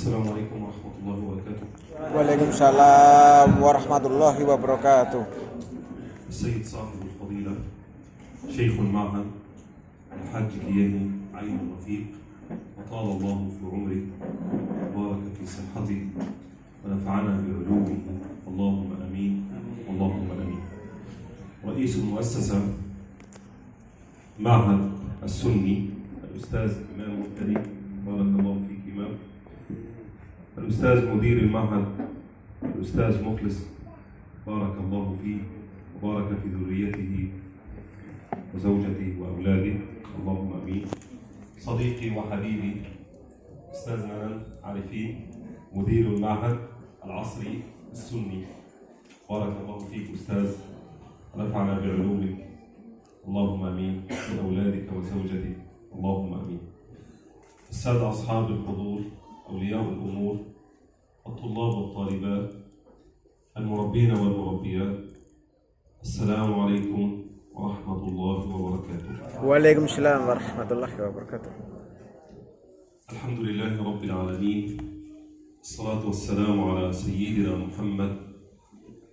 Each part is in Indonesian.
Assalamualaikum warahmatullahi wabarakatuh. Waalaikumsalam warahmatullahi wabarakatuh. السيد صاحب الفضيلة شيخ المعهد الحاج كياني عين الرفيق، وطال الله في عمره وبارك في صحته ونفعنا بعلومه، اللهم امين اللهم امين. رئيس المؤسسة معهد السني الاستاذ امام الكريم، بارك الله فيك امام. الأستاذ مدير المعهد الأستاذ مخلص، بارك الله فيه وبارك في ذريته وزوجته وأولاده، اللهم آمين. صديقي وحبيبي أستاذ منال عارفين، مدير المعهد العصري السني، بارك الله فيك أستاذ، ونفعنا بعلومك، اللهم آمين، وأولادك وزوجتك، اللهم آمين. السادة أصحاب الحضور، أولياء الأمور، الطلاب والطالبات، المربين والمربيات، السلام عليكم ورحمة الله وبركاته. Waalaikumsalam warahmatullahi wabarakatuh. الحمد لله رب العالمين، الصلاة والسلام على سيدنا محمد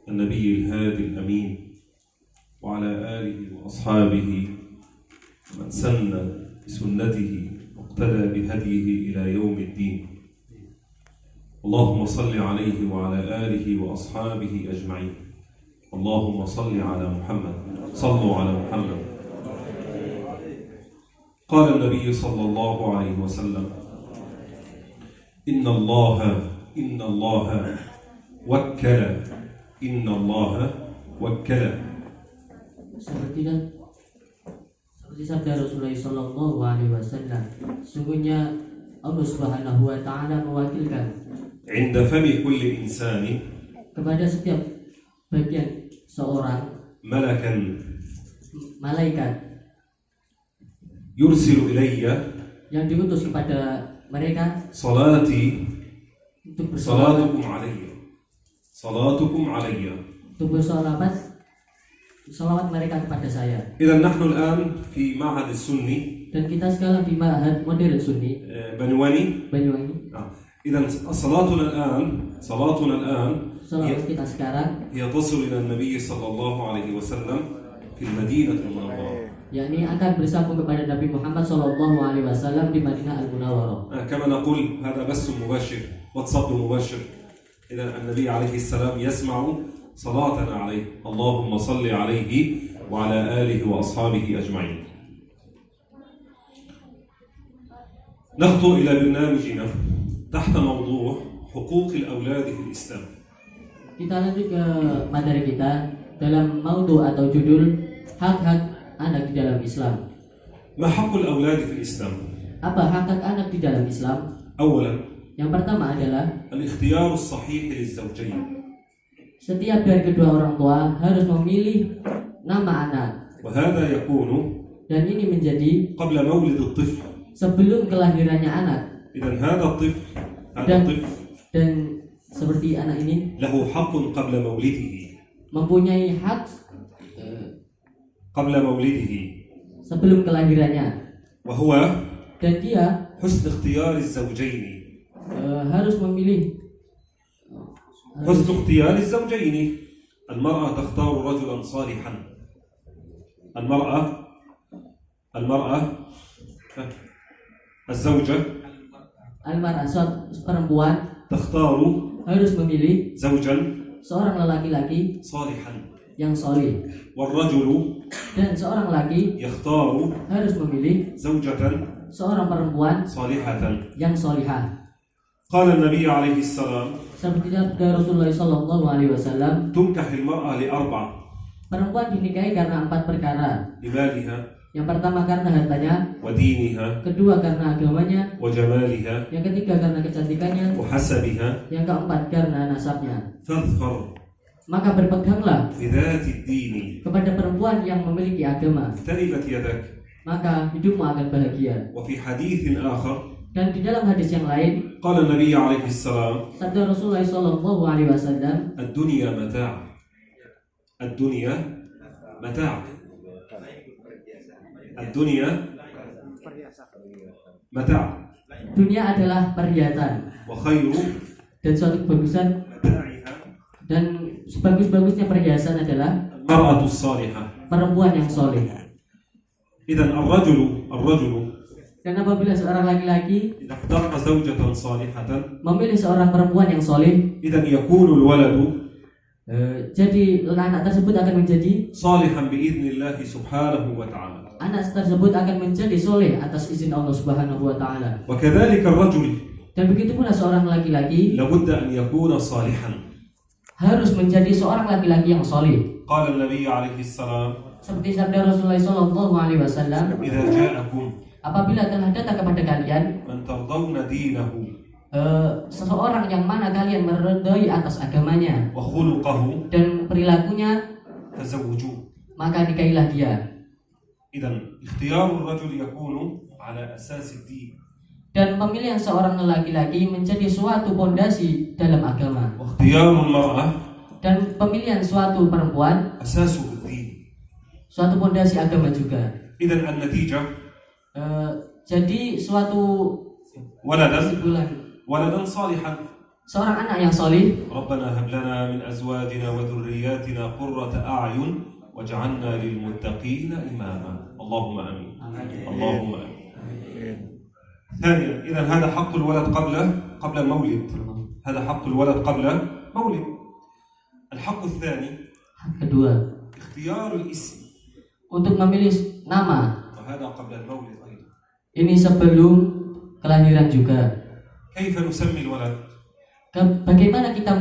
النبي الهادي الأمين، وعلى آله وأصحابه من سن بسنته واقتدى بهديه إلى يوم الدين. اللهم صل عليه وعلى آله وأصحابه أجمعين. اللهم صل على محمد، صلوا على محمد. قال النبي صلى الله عليه وسلم: إن الله وكل، إن الله وكل. Seperti sabda Rasulullah Sallallahu Alaihi Wasallam, sungguhnya Allah Subhanahu Wa Taala mewakilkan عند فم كل إنسان kepada setiap bagian seorang ملكا malaikat يرسل إلي yang diutus kepada mereka صلاتي untuk bersolawat, صلاتكم علي. untuk bersolawat mereka kepada saya. إذا نحن الآن في معهد السني Dan kita sekarang di Ma'had Modern Sunni بنواني. Banyuwangi. إذا صلاتنا الآن Salawat kita sekarang هي تصل إلى النبي صلى الله عليه وسلم في المدينة المنورة، yakni akan bersambung kepada Nabi Muhammad Sallallahu Alaihi Wasallam di Madinah Al-Munawwarah. كما نقول هذا بث مباشر، واتساب مباشر. إذا النبي عليه السلام يسمع صلاتنا عليه، اللهم صل عليه وعلى آله وأصحابه أجمعين. نخطو إلى برنامجنا تحت موضوع حقوق الأولاد في الإسلام. Kita lanjut ke materi kita dalam maudhu atau judul hak-hak anak di dalam Islam. ما حق الأولاد في الإسلام؟ Apa hak-hak anak di dalam Islam? أولا Yang pertama adalah الاختيار الصحيح للزوجين، setiap dari kedua orang tua harus memilih nama anak, وهذا يكون dan ini menjadi قبل مولد الطفل. sebelum kelahirannya anak. إذا هذا الطفل Dan seperti anak ini له حق قبل مولده، mempunyai hak قبل مولده، sebelum kelahirannya, وهو dan dia حسن اختيار الزوجين. harus memilih حسن اختيار الزوجين. المرأة تختار رجلا صالحا. المرأة الزوجة almarhum perempuan تختار harus memilih زوجا seorang laki-laki صالحا، yang soleh, والرجل dan seorang laki يختار harus memilih زوجة seorang perempuan صالحة. yang solihah. قال النبي عليه السلام: Seperti sabda Rasulullah Sallallahu Alaihi Wasallam, تنكح المرأة لأربع: perempuan dinikahi karena 4 perkara. لمالها Yang pertama karena hartanya, ودينها kedua karena agamanya, وجمالها yang ketiga karena kecantikannya, وحسبها، yang keempat karena nasabnya. فاظفر Maka berpeganglah بذات الدين kepada perempuan yang memiliki agama, تربت يدك. maka hidupmu akan bahagia. وفي حديث آخر Dan di dalam hadis yang lain, قال النبي عليه السلام: sabda Rasulullah Sallallahu Alaihi Wasallam, الدنيا متاع، الدنيا متاع، الدنيا متاع Dunia adalah perhiasan وخير dan suatu kebagusan متاعها dan sebagus-bagusnya perhiasan adalah المرأة الصالحة. perempuan yang soleh. إذا الرجل Dan apabila seorang laki-laki إذا اختار زوجة صالحة memilih seorang perempuan yang soleh, إذا يكون الولد jadi anak tersebut akan menjadi صالحا بإذن الله سبحانه وتعالى. anak tersebut akan menjadi soleh atas izin Allah Subhanahu wa taala. وكذلك الرجل Dan begitu pula seorang laki-laki لابد أن يكون صالحا. harus menjadi seorang laki-laki yang soleh. قال النبي عليه السلام Seperti sabda Rasulullah sallallahu alaihi wasallam, إذا جاءكم apabila telah datang kepada kalian من ترضون دينه seseorang yang mana kalian meridai atas agamanya وخلقه dan perilakunya, تزوجوه. maka nikahilah dia. إذا اختيار الرجل يكون على أساس الدين Dan pemilihan seorang laki-laki menjadi suatu pondasi dalam agama. واختيار المرأة Dan pemilihan suatu perempuan أساسه الدين. suatu pondasi agama juga. إذا النتيجة Jadi suatu ولدا kesimpulan, صالحا. seorang anak yang soleh, ربنا هب لنا من أزواجنا وذرياتنا قرة أعين واجعلنا للمتقين إماما. اللهم آمين. اللهم آمين. ثانيا إذا هذا حق الولد قبل المولد. هذا حق الولد قبل مولد. الحق الثاني hak kedua, اختيار الاسم untuk memilih nama. وهذا قبل المولد أيضا. Ini sebelum kelahiran juga. كيف نسمي الولد؟ Bagaimana kita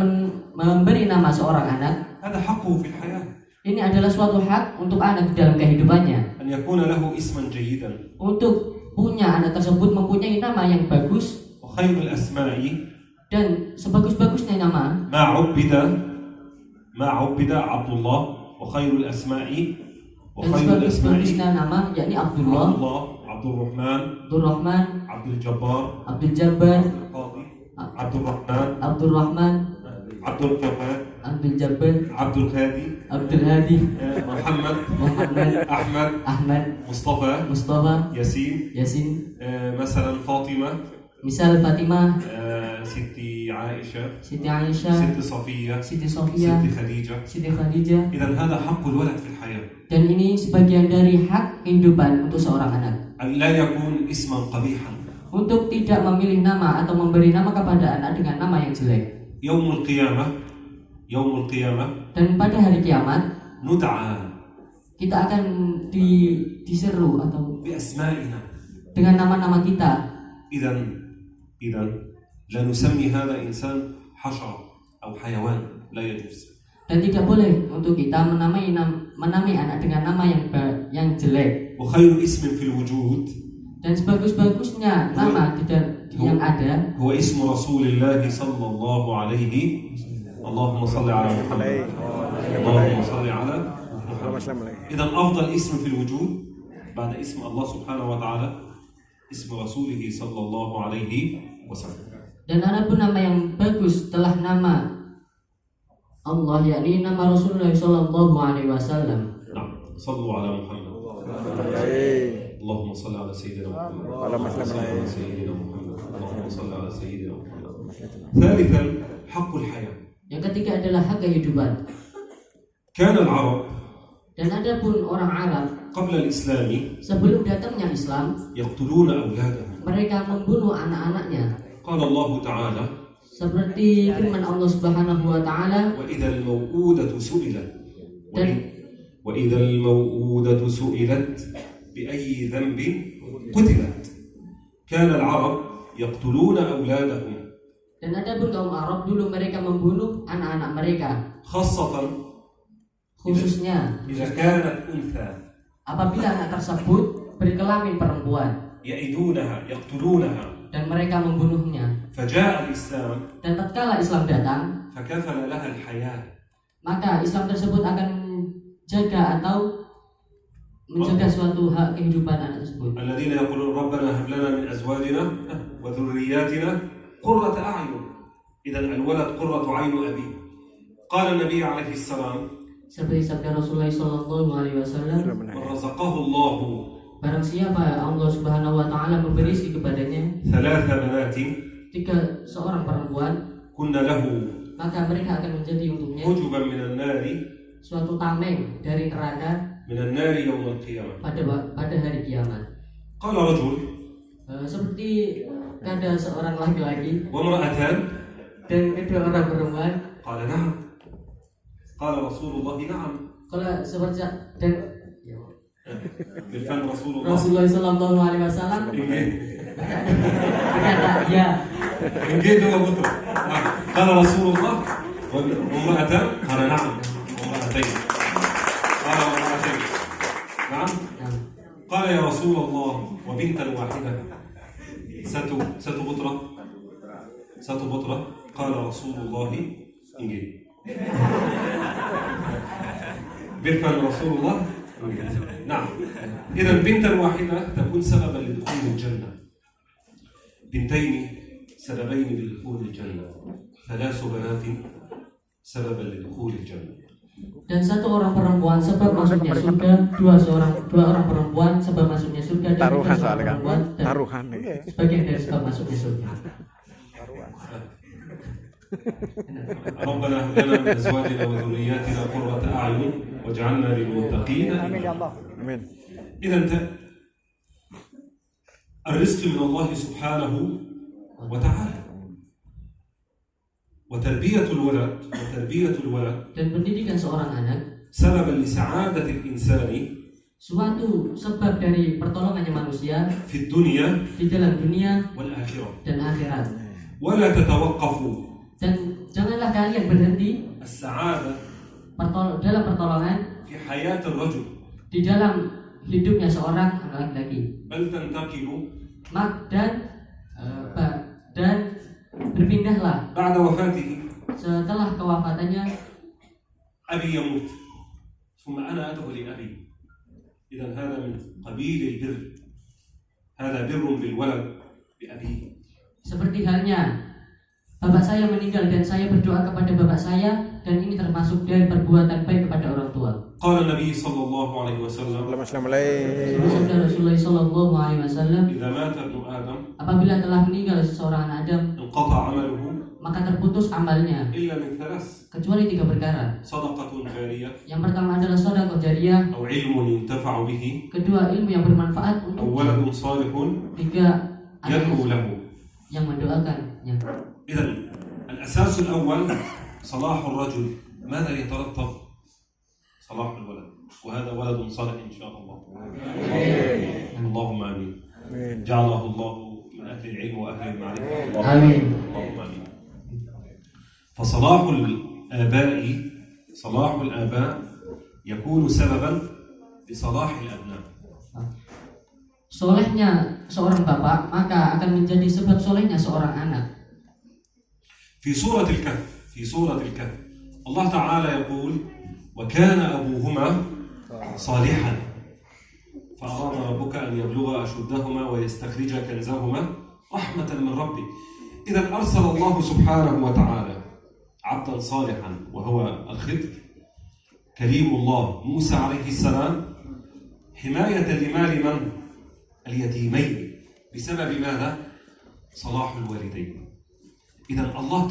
memberi nama seorang anak? هذا حقه في الحياة. Ini adalah suatu hak untuk anak di dalam kehidupannya. أن يكون له اسما جيدا. Untuk punya anak tersebut mempunyai nama yang bagus, وخير الأسماء dan sebagus-bagusnya nama ما عبد عبد الله. وخير الأسماء dan sebagus-bagusnya nama yakni عبد Abdullah, الله، عبد الرحمن، Abdul Rahman, عبد الجبار، Abdul Jabbar, القاضي، عبد الرحمن، Abdul Rahman, عبد الجبار، Abdul Jabbar, عبد الهادي، Abdul Hadi, محمد، Muhammad, أحمد، Ahmad, مصطفى، Mustafa, ياسين، Yasin, مثلا فاطمة، misal Fatimah, ستي عائشة، Siti Aisyah, ست صفية، Siti Sofia, ست خديجة. Siti Khadijah. إذا هذا حق الولد في الحياة. Dan ini sebagian dari hak kehidupan untuk seorang anak. أن لا يكون اسما قبيحا. Untuk tidak memilih nama atau memberi nama kepada anak dengan nama yang jelek. يوم القيامة Dan pada hari kiamat ندعى kita akan diseru atau بأسمائنا. dengan nama-nama kita. إذا لا نسمي هذا إنسان حشرة أو حيوان، لا يجوز. Dan tidak boleh untuk kita menamai anak dengan nama yang jelek. وخير اسم في الوجود Dan sebagus-bagusnya nama yang ada هو اسم رسول الله صلى الله عليه. اللهم صل على محمد. اللهم صل على محمد. إذا أفضل اسم في الوجود بعد اسم الله سبحانه وتعالى اسم رسوله صلى الله عليه وسلم. dan adapun nama yang bagus setelah nama Allah yakni nama Rasulullah sallallahu alaihi wasallam. نعم صلوا على محمد. اللهم صل على سيدنا محمد. اللهم صل على سيدنا محمد. اللهم صل على سيدنا محمد. ثالثا حق الحياة. Yang ketiga adalah hak kehidupan. كان العرب Dan adapun orang Arab قبل الإسلام sebelum datangnya Islam, يقتلون أولادهم. mereka membunuh anak-anaknya. قال الله تعالى Seperti firman Allah Subhanahu wa taala, وإذا الموءودة سئلت dan وإذا الموءودة سئلت بأي ذنب قتلت. كان العرب يقتلون أولادهم dan adapun kaum Arab dulu mereka membunuh anak-anak mereka, خاصة khususnya إذا كانت أنثى apabila anak tersebut berkelamin perempuan, يئدونها يقتلونها. dan mereka membunuhnya. فجاء الإسلام Dan tatkala Islam datang, فكفل لها الحياة. maka Islam tersebut akan menjaga atau menjaga suatu hak kehidupan anak tersebut. الذين يقولون ربنا هب لنا من أزواجنا وذرياتنا قرة أعين. إذا الولد قرة عين أبيه. قال النبي عليه السلام Seperti sabda Rasulullah sallallahu alaihi wasallam, من رزقه الله Barang siapa Allah Subhanahu wa taala memberi rezeki kepadanya 3 بنات 3 seorang perempuan, كن له maka mereka akan menjadi untuknya حجبا من النار suatu tameng dari neraka من النار يوم القيامة. pada hari kiamat. قال رجل Seperti ada seorang laki-laki وامرأتان dan 2 orang perempuan. قال نعم. قال رسول الله نعم. Kalau seperti dan بالفعل رسول الله Rasulullah Sallallahu Alaihi Wasallam berkata ya. إن جيت هو بطل. قال رسول الله وامرأتان قال نعم وامرأتين قال وامرأتين نعم. قال يا رسول الله وبنتا واحدة ستبطرة قال رسول الله إنجيل بفعل رسول الله نعم. إذا بنتا واحدة تكون سببا لدخول الجنة، بنتين سببين لدخول الجنة، 3 بنات سببا لدخول الجنة. Dan 1 orang perempuan sebab masuknya surga, 2 orang perempuan sebab masuknya surga, dan 3 Taruhan seorang soalnya kan. perempuan Taruhan nih. sebagian dari sebab masuknya surga. ربنا هب لنا من ازواجنا وذرياتنا قرة اعين واجعلنا للمتقين اماما. Amin. اذا الرزق من الله سبحانه وتعالى، وتربية الولد Dan pendidikan seorang anak سببا لسعادة الإنسان suatu sebab dari pertolongannya manusia في الدنيا di dalam dunia والآخرة. dan akhirat. ولا تتوقفوا Dan janganlah kalian berhenti السعادة dalam pertolongan في حياة الرجل، di dalam hidupnya seorang laki-laki. بل تنتقل Dan berpindahlah بعد وفاته. setelah kewafatannya, أبي يموت ثم أنا أدعو لأبي. إذا هذا من قبيل البر، هذا بر بالولد بأبيه. seperti halnya bapak saya meninggal dan saya berdoa kepada bapak saya, dan ini termasuk dari perbuatan baik kepada orang tua. قال النبي صلى الله عليه وسلم Sabda Rasulullah Sallallahu Alaihi Wasallam, إذا مات ابن آدم apabila telah meninggal seorang anak Adam, انقطع عمله maka terputus amalnya إلا من 3: kecuali 3 perkara. صدقة جارية، Yang pertama adalah sedekah jariyah, أو علم ينتفع به، kedua ilmu yang bermanfaat أو untuk, ولد صالح 3 يدعو له. yang mendoakannya. إذا الأساس الأول صلاح الرجل، ماذا يترتب؟ صلاح الولد، وهذا ولد صالح إن شاء الله. اللهم آمين. جعله الله من أهل العلم وأهل المعرفة. آمين. اللهم آمين. فصلاح الآباء يكون سببا لصلاح الأبناء. Solehnya seorang bapak maka akan menjadi sebab solehnya seorang anak. في سورة الكهف الله تعالى يقول: وكان أبوهما صالحا فأراد ربك أن يبلغا أشدهما ويستخرجا كنزهما رحمة من ربك. إذا أرسل الله سبحانه وتعالى عبدا صالحا وهو الخضر كليم الله موسى عليه السلام حماية لمال من؟ اليتيمين، بسبب ماذا؟ صلاح الوالدين. إذا الله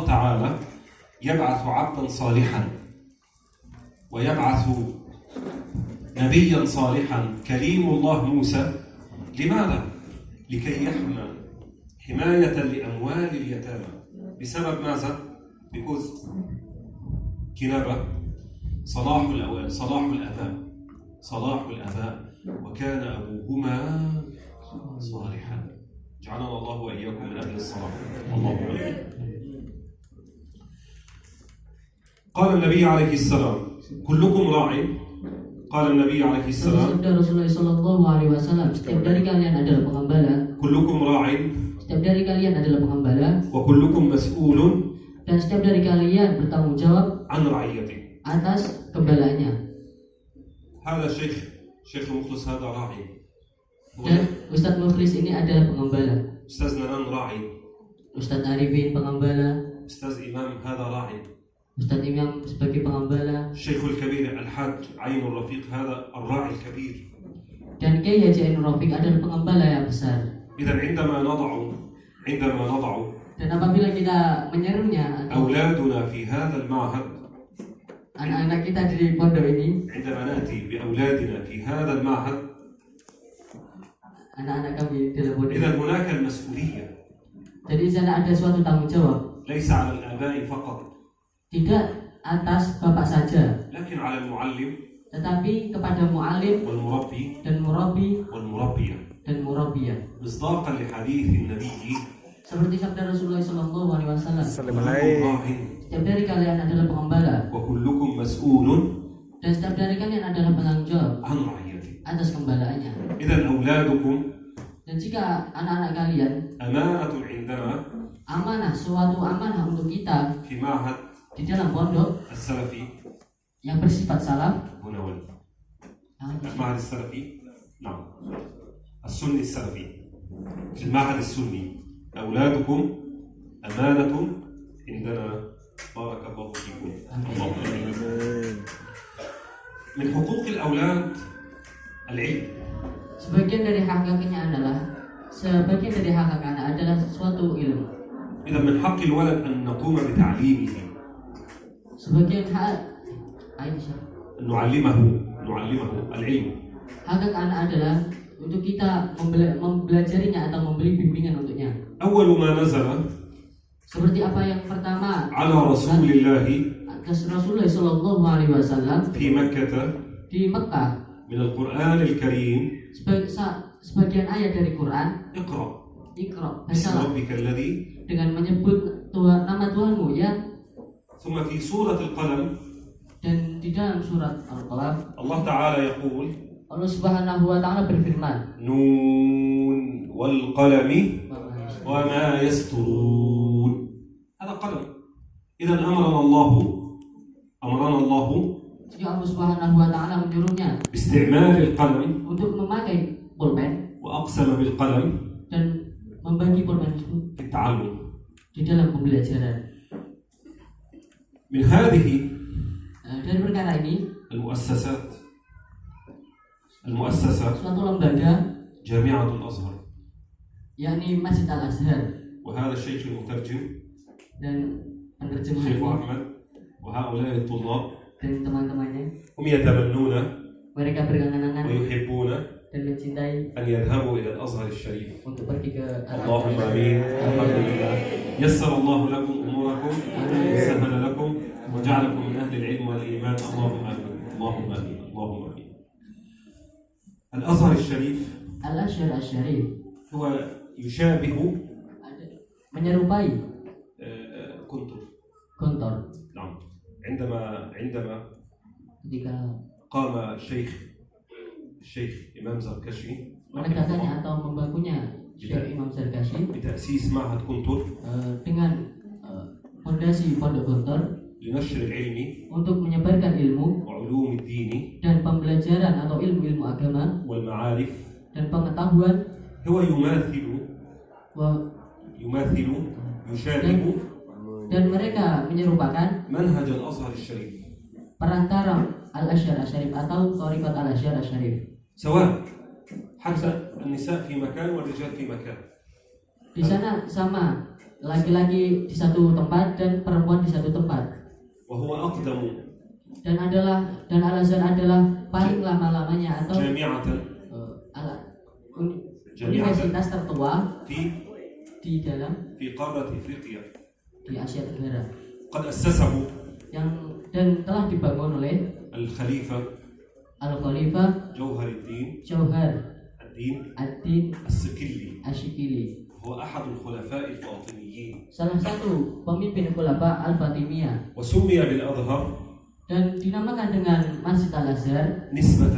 تعالى يبعث عبدا صالحا ويبعث نبيا صالحا كليم الله موسى، لماذا؟ لكي يحمى حماية لأموال اليتامى. بسبب ماذا؟ because كنبة صلاح الآباء وكان أبوهما صالحا. جعلنا الله وإياكم من أهل الصلاح. اللهم آمين. قال النبي عليه السلام: كلكم راع. قال النبي عليه السلام: Sabda Rasulullah Sallallahu Alaihi Wasallam, setiap dari kalian adalah pengembala. كلكم راع Setiap dari kalian adalah pengembala, وكلكم مسؤول dan setiap dari kalian bertanggung jawab عن رعيته. atas gembalaannya. هذا شيخ مخلص هذا راعي. Dan Ustadz Mukhlis ini adalah pengembala. أستاذ ننان راعي. Ustadz Arifin pengembala. أستاذ إمام هذا راعي. Ustadz Imam sebagai pengembala. الشيخ الكبير الحاج عين الرفيق هذا الراعي الكبير. Dan Kiai Haji Ainur Rafiq adalah pengembala yang besar. إذا عندما نضع Dan apabila kita menyerunya atau أولادنا في هذا المعهد، anak-anak kita di pondok ini, عندما نأتي بأولادنا في هذا المعهد، anak-anak kami dalam pondok إذا ini, هناك المسؤولية jadi di sana ada suatu tanggung jawab, ليس على الآباء فقط، tidak atas bapak saja, لكن على المعلم tetapi kepada mu'alim والمربي dan murabbi والمربية، dan murabbiyah. مصداقا لحديث النبي Seperti sabda Rasulullah SAW, Salim كلكم alaihi. راع setiap dari kalian adalah pengembala وكلكم مسؤول dan setiap dari kalian adalah penanggung jawab عن رعيته. atas kembalaannya. إذا أولادكم Dan jika anak-anak kalian أمانة عندنا amanah, suatu amanah untuk kita في معهد di dalam pondok السلفي yang bersifat salaf, هنا المعهد السلفي، نعم السني السلفي، في المعهد السني أولادكم أمانة عندنا، بارك الله فيكم. اللهم آمين. من حقوق الأولاد العلم. sebagian dari hak anak adalah suatu ilmu. إذا من حق الولد أن نقوم بتعليمه، Sebagian hak Aisyah, أن نعلمه العلم. hak anak adalah untuk kita mempelajarinya atau memberi bimbingan untuknya. أول ما نزل Seperti apa yang pertama على رسول الله atas Rasulullah SAW في مكة di Mekah, من القرآن الكريم، sebagian ayat dari Quran, اقرأ Iqra, باسم bacalah ربك الذي، dengan menyebut nama Tuhanmu ya. ثم في سورة القلم Dan di dalam surat Al-Qalam الله تعالى يقول Allah Subhanahu wa taala berfirman, نون والقلم وما يسطرون. هذا قلم. إذا أمرنا الله jadi Allah Subhanahu wa taala menyuruhnya باستعمال القلم، untuk memakai pulpen وأقسم بالقلم dan membagi pulpen itu في التعلم. di dalam pembelajaran. من هذه Dari perkara ini, المؤسسة suatu lembaga جامعة الأزهر، yakni Masjid Al-Azhar وهذا الشيخ المترجم dan الشيخ penerjemah أحمد وهؤلاء الطلاب dan teman-temannya, هم يتمنون mereka berangan-angan ويحبون dan mencintai أن يذهبوا إلى الأزهر الشريف. untuk pergi ke اللهم آمين. الحمد لله. يسر الله لكم أموركم وسهل لكم وجعلكم من أهل العلم والإيمان. اللهم آمين. اللهم آمين. اللهم آمين. الأزهر الشريف Al-Azhar Al-Syarif هو يشابه menyerupai كنتر. Gontor. نعم. عندما Ketika قام الشيخ إمام زركشي menegakkannya atau membangunnya Syekh Imam Zarkashi بتأسيس معهد كنتر dengan fondasi Pondok Gontor لنشر العلم untuk menyebarkan ilmu وعلوم الدين dan pembelajaran atau ilmu-ilmu agama والمعارف. dan pengetahuan, هو يشابه dan mereka menyerupakan منهج الأزهر الشريف، perantara Al-Azhar Al-Syarif atau Thariqat Al-Azhar Al-Syarif. سواء حتى النساء في مكان والرجال في مكان. Di sana sama, laki-laki di satu tempat dan perempuan di satu tempat. وهو أقدم Dan Al-Azhar adalah paling lama-lamanya atau جامعة universitas tertua في di قارة إفريقيا، di Asia Tenggara قد أسسه dan telah dibangun oleh الخليفة Al-Khalifah جوهر الدين Jauhar الدين Ad-Din السكلي، Asyikili, هو أحد الخلفاء الفاطميين، salah satu pemimpin Khulafa Al-Fatimiyah, وسمي بالأزهر dan dinamakan dengan Masjid Al-Azhar نسبة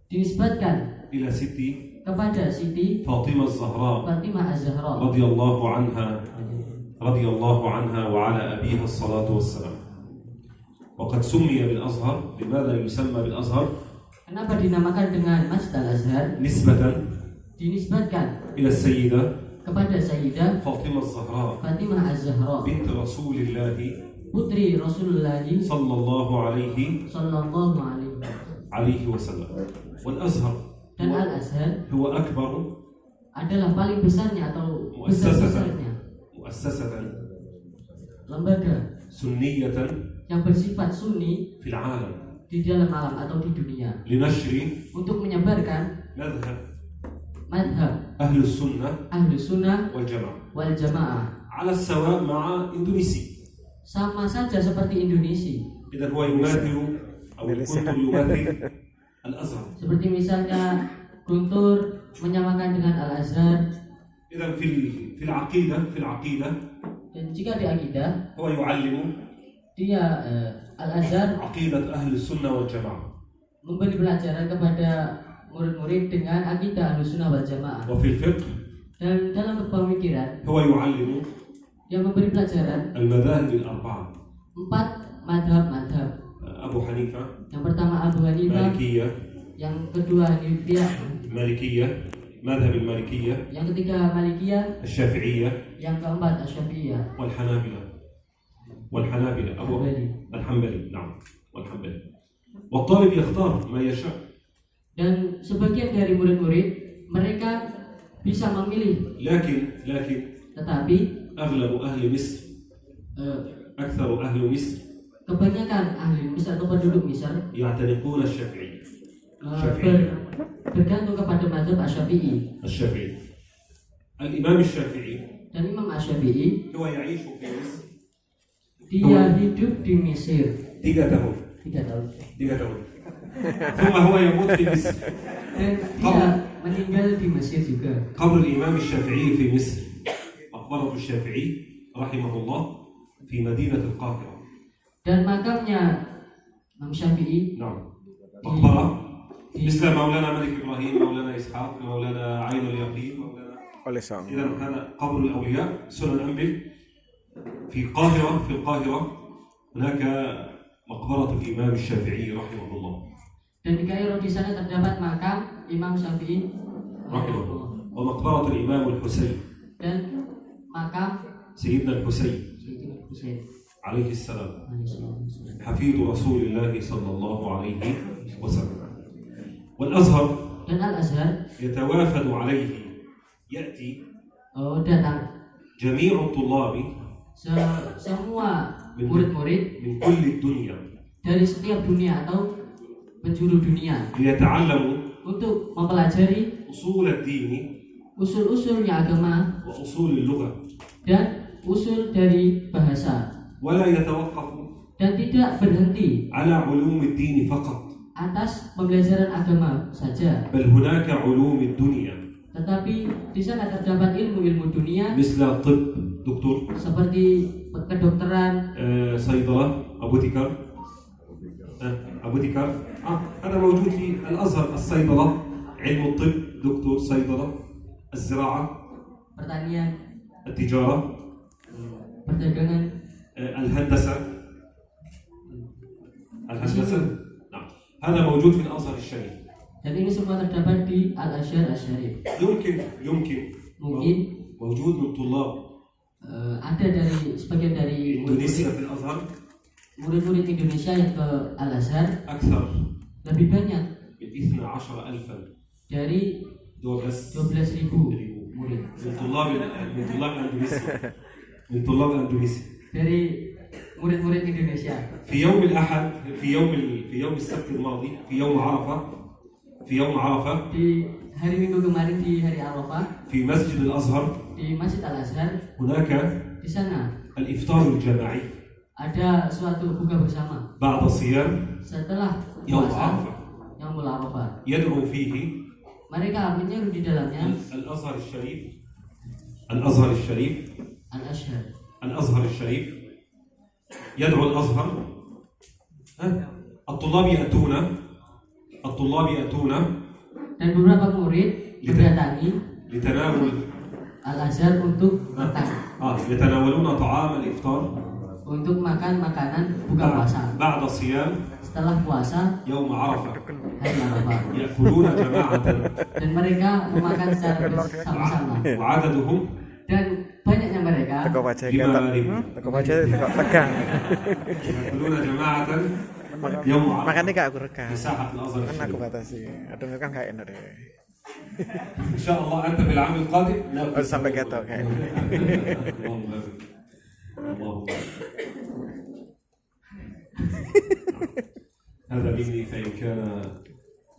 dinisbatkan إلى ستي kepada Siti فاطمة الزهراء Fatimah Az-Zahra رضي الله عنها وعلى أبيها الصلاة والسلام. وقد سمي بالأزهر. لماذا يسمى بالأزهر؟ Kenapa dinamakan dengan Masjid Al-Azhar? نسبة Dinisbatkan إلى السيدة kepada Sayyidah فاطمة الزهراء Fatimah Az-Zahra, بنت رسول الله putri Rasulullah صلى الله sallallahu alaihi عليه وسلم. والأزهر Dan Al-Azhar هو أكبر adalah paling besarnya atau مؤسسة besar-besarnya lembaga سنية yang bersifat sunni في العالم di dalam alam atau di dunia لنشر untuk menyebarkan مذهب madhab أهل السنة ahlu sunnah والجماعة wal jamaah على السواء مع إندونيسي. sama saja seperti Indonesia. إذا هو يماثل أو الكتب يماثل الأزهر. Seperti misalnya Guntur menyamakan dengan Al-Azhar. إذا في العقيدة Dan jika di akidah هو يعلم dia Al-Azhar عقيدة أهل السنة والجماعة. memberi pelajaran kepada murid-murid dengan akidah Ahlussunnah wal Jamaah. وفي الفقه Dan dalam pemikiran هو يعلم yang memberi pelajaran المذاهب الأربعة. 4 madhab. أبو حنيفة، Yang pertama Abu Hanifah, مالكية، yang kedua Hanifiyah, مذهب المالكية، yang ketiga Malikiyah, الشافعية، yang keempat Asy-Syafi'iyah. والحنابلة أبو Hambali. الحنبلي، نعم، والحنبلي. والطالب يختار ما يشاء. Dan sebagian dari murid-murid mereka bisa memilih, لكن tetapi أغلب أهل مصر، أكثر أهل مصر kebanyakan ahli Misr atau penduduk Misr يعتنقون الشافعي. bergantung kepada mazhab Asy-Syafi'i. الإمام الشافعي Dan Imam Asy-Syafi'i هو يعيش في مصر dia hidup di Mesir 3 tahun. 3 tahun. ثم هو يموت في مصر. Dan dia meninggal di Mesir juga. قبر الإمام الشافعي في مصر، مقبرة الشافعي رحمه الله في مدينة القاهرة. Dan makamnya Imam Syafi'i نعم، مقبرة مثل مولانا ملك إبراهيم، مولانا إسحاق، مولانا عين اليقين، مولانا. إذا هذا قبر الأولياء سنن أنبل في القاهرة هناك مقبرة الإمام الشافعي رحمه الله. Dan di Kairo di sana terdapat makam Imam Syafi'i رحمه الله، ومقبرة الإمام الحسين dan makam سيدنا الحسين Sayyidina Husain عليه السلام، alaihissalam. حفيد رسول الله صلى الله عليه وسلم. والأزهر Dan Al-Azhar يتوافد عليه، يأتي datang جميع الطلاب semua murid-murid من كل الدنيا dari setiap dunia atau penjuru dunia ليتعلموا untuk mempelajari أصول الدين usul-usulnya agama وأصول اللغة، dan usul dari bahasa, ولا يتوقفوا dan tidak berhenti على علوم الدين فقط، atas pembelajaran agama saja, بل هناك علوم الدنيا tetapi di sana terdapat ilmu-ilmu dunia مثل الطب، دكتور، seperti kedokteran, صيدلة، أبوتيكار، هذا موجود في الأزهر. الصيدلة، علم الطب، دكتور، صيدلة، الزراعة، pertanian, التجارة، perdagangan, الهندسة. نعم، هذا موجود في الأزهر الشريف. dan ini semua terdapat di Al-Azhar Asy-Syarif. يمكن Mungkin موجود من طلاب ada dari sebagian dari إندونيسيا في الأزهر murid-murid Indonesia yang ke Al-Azhar أكثر lebih banyak من 12,000 dari 12.000 murid من طلاب أندونيسيا dari murid-murid Indonesia. في يوم الأحد، في يوم السبت الماضي، في يوم عرفة Di hari Minggu kemarin di hari Arafah في مسجد الأزهر di Masjid Al-Azhar, هناك di sana الإفطار الجماعي ada suatu buka bersama بعد صيام setelah يوم puasa عرفة، Yaumul Arafah. يدعو فيه Mereka menyeru di dalamnya الأزهر الشريف يدعو الأزهر. الطلاب يأتون dan beberapa murid mendatangi لتناول Al-Azhar untuk makan, يتناولون طعام الإفطار untuk makan makanan buka puasa بعد صيام setelah puasa يوم عرفة. hari Arafah. يأكلون جماعة Dan mereka memakan secara bersama-sama, وعددهم dan banyaknya mereka Teko wajah بما ketok. Teko wajah tegang. يأكلون جماعة يوم عرفة Makanya kak aku rekam. في ساحة الأزهر Kan aku الشريف. batasi. Aduh kan gak enak deh. إن شاء الله أنت في العام القادم Harus sampai gatal kayak. اللهم آمين. اللهم آمين. هذا مني فإن كان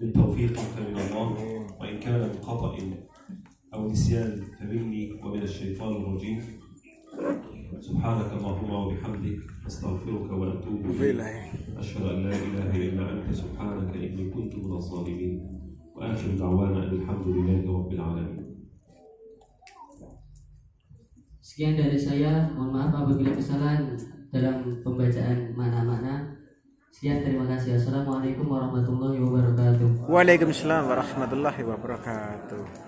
من توفيق فمن الله وإن كان من خطأ أو نسيان فمني ومن الشيطان الرجيم. سبحانك اللهم وبحمدك أستغفرك وأتوب إليك أشهد أن لا إله إلا أنت سبحانك إني كنت من الظالمين وآخر دعوانا أن الحمد لله رب العالمين. Sekian dari saya, mohon maaf apabila kesalahan dalam pembacaan makna-makna. Sekian, terima kasih. Assalamualaikum warahmatullahi wabarakatuh. Waalaikumsalam warahmatullahi wabarakatuh.